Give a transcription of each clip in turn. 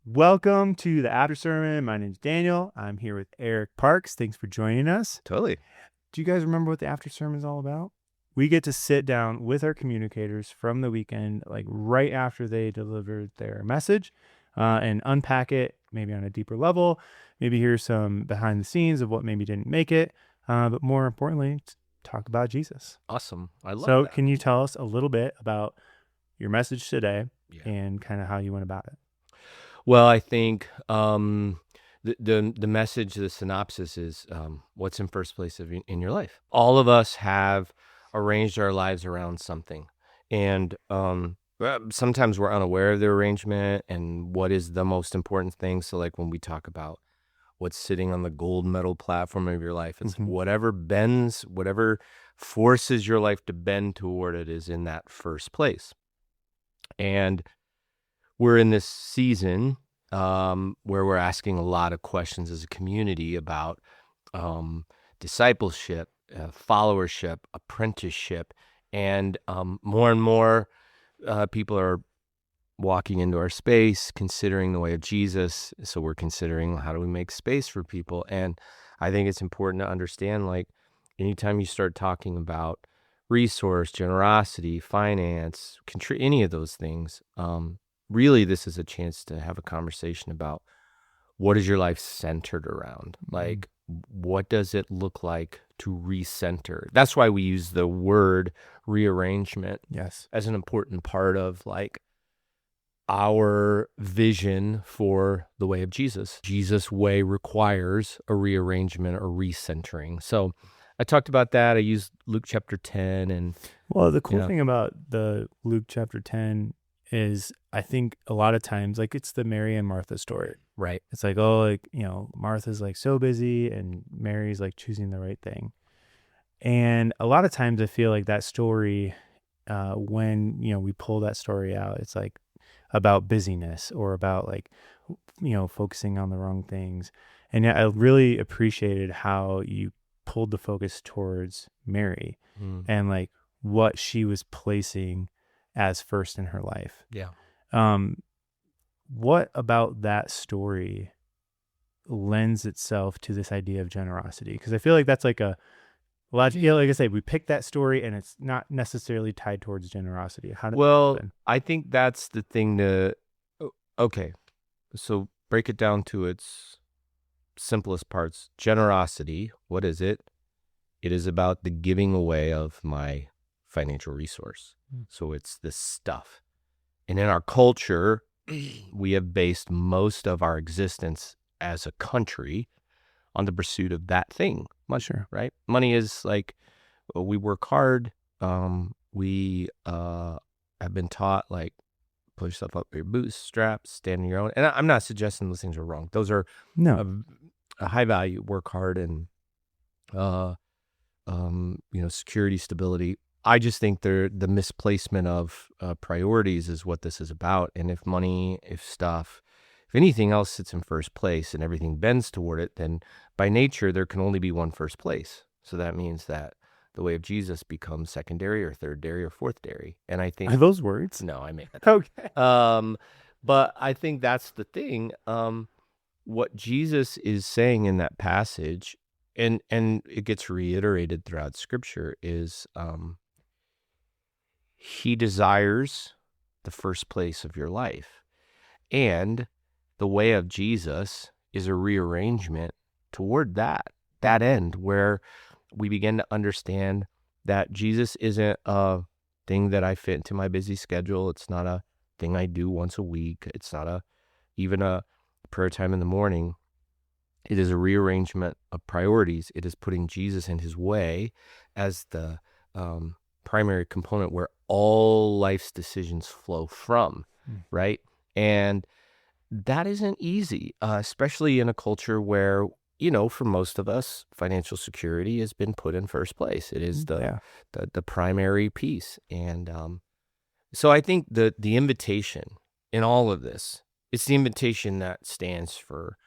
Welcome to the After Sermon. My name's Daniel. I'm here with Eric Parks. Thanks for joining us. Totally. Do you guys remember what the After Sermon is all about? We get to sit down with our communicators from the weekend, like right after they delivered their message, and unpack it maybe on a deeper level, maybe hear some behind the scenes of what maybe didn't make it, but more importantly, talk about Jesus. Awesome. I love So that. can you tell us a little bit about your message today Yeah. and kind of how you went about it? Well, I think the message, the synopsis is what's in first place in your life. All of us have arranged our lives around something, and sometimes we're unaware of the arrangement and what is the most important thing. So, like when we talk about what's sitting on the gold medal platform of your life, it's whatever bends, whatever forces your life to bend toward it is in that first place. And we're in this season where we're asking a lot of questions as a community about discipleship, followership, apprenticeship, and more people are walking into our space, considering the way of Jesus. So we're considering, how do we make space for people? And I think it's important to understand, like, anytime you start talking about resource, generosity, finance, any of those things, really, this is a chance to have a conversation about what is your life centered around? Like, what does it look like to recenter? That's why we use the word rearrangement as an important part of, like, our vision for the way of Jesus. Jesus' way requires a rearrangement or recentering. So I talked about that. I used Luke chapter 10. And well, the cool thing about the Luke chapter 10 is, I think a lot of times, like, it's the Mary and Martha story, right? It's like, oh, like, Martha's like so busy and Mary's like choosing the right thing. And a lot of times I feel like that story, when, we pull that story out, it's like about busyness or about, like, focusing on the wrong things. And I really appreciated how you pulled the focus towards Mary and, like, what she was placing as first in her life. Yeah. What about that story lends itself to this idea of generosity? Because I feel like that's like a lot. Like I said, we picked that story and it's not necessarily tied towards generosity. How did that happen? I think that's the thing okay, so break it down to its simplest parts. Generosity, what is it? It is about the giving away of my financial resource. So it's this stuff. And in our culture, we have based most of our existence as a country on the pursuit of that thing. Sure. Right? Money is like, we work hard. We have been taught, like, pull yourself up with your bootstraps, stand on your own. And I'm not suggesting those things are wrong. Those are a high value, work hard, and security, stability. I just think the misplacement of priorities is what this is about. And if money, if anything else sits in first place and everything bends toward it, then by nature, there can only be one first place. So that means that the way of Jesus becomes secondary or third-dary or fourth-dary. And I think... Are those words? No, I made that. Okay. But I think that's the thing. What Jesus is saying in that passage, and it gets reiterated throughout Scripture, is he desires the first place of your life. And the way of Jesus is a rearrangement toward that end, where we begin to understand that Jesus isn't a thing that I fit into my busy schedule. It's not a thing I do once a week. It's not even a prayer time in the morning. It is a rearrangement of priorities. It is putting Jesus in his way as the primary component where all life's decisions flow from, right? And that isn't easy, especially in a culture where, for most of us, financial security has been put in first place. It is the primary piece. And so I think the invitation in all of this, it's the invitation that stands for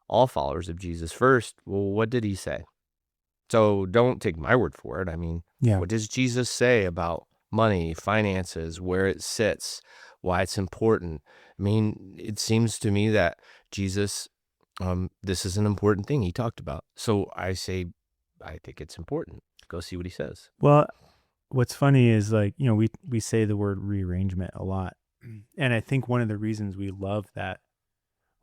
all followers of Jesus. First, well, what did he say? So don't take my word for it. I mean, what does Jesus say about money, finances, where it sits, why it's important? mean, it seems to me that Jesus, this is an important thing he talked about. So I say, I think it's important. Go see what he says. Well, what's funny is like, we say the word rearrangement a lot. And I think one of the reasons we love that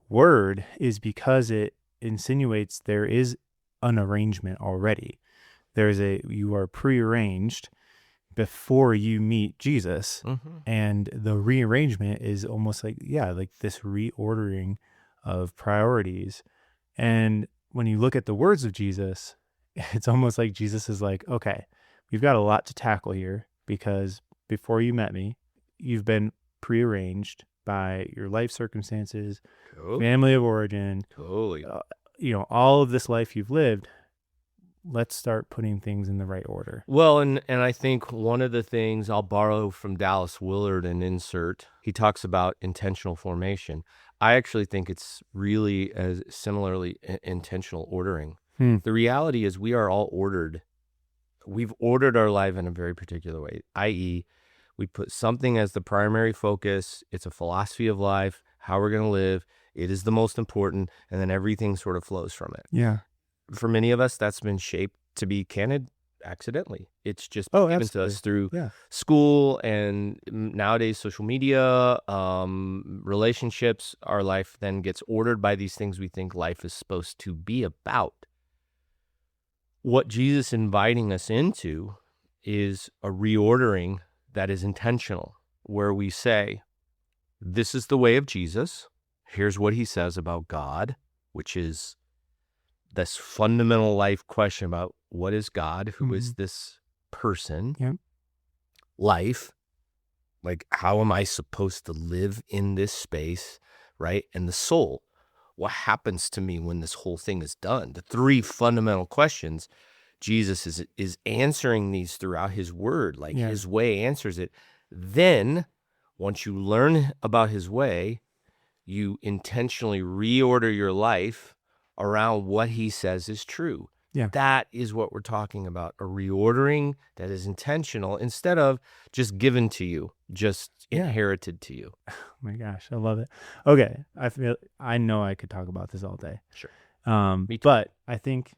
word is because it insinuates there is an arrangement already. You are prearranged before you meet Jesus. And the rearrangement is almost like this reordering of priorities. And when you look at the words of Jesus, it's almost like Jesus is like, okay, we've got a lot to tackle here, because before you met me, you've been prearranged by your life circumstances, family of origin, all of this life you've lived. Let's start putting things in the right order. Well, and I think one of the things, I'll borrow from Dallas Willard and insert, he talks about intentional formation. I actually think it's really as similarly intentional ordering. The reality is we are all ordered. We've ordered our life in a very particular way, i.e., we put something as the primary focus. It's a philosophy of life, how we're going to live. It is the most important, and then everything sort of flows from it. Yeah. For many of us, that's been shaped, to be candid, accidentally. It's just given to us through school and nowadays social media, relationships. Our life then gets ordered by these things we think life is supposed to be about. What Jesus is inviting us into is a reordering that is intentional, where we say, this is the way of Jesus. Here's what he says about God, which is this fundamental life question about what is God? Who is this person? Yeah. Life, like how am I supposed to live in this space, right? And the soul, what happens to me when this whole thing is done? The three fundamental questions. Jesus is answering these throughout his word, like his way answers it. Then, once you learn about his way, you intentionally reorder your life around what he says is true. Yeah. That is what we're talking about, a reordering that is intentional instead of just given to you, just inherited to you. Oh my gosh, I love it. Okay, I know I could talk about this all day. Sure. But I think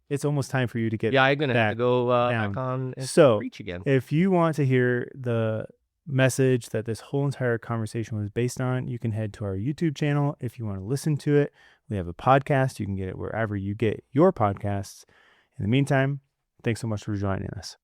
it's almost time for you to get I'm going to have to go down. back on and preach again. If you want to hear the message that this whole entire conversation was based on, you can head to our YouTube channel. If you want to listen to it, we have a podcast. You can get it wherever you get your podcasts. In the meantime, thanks so much for joining us.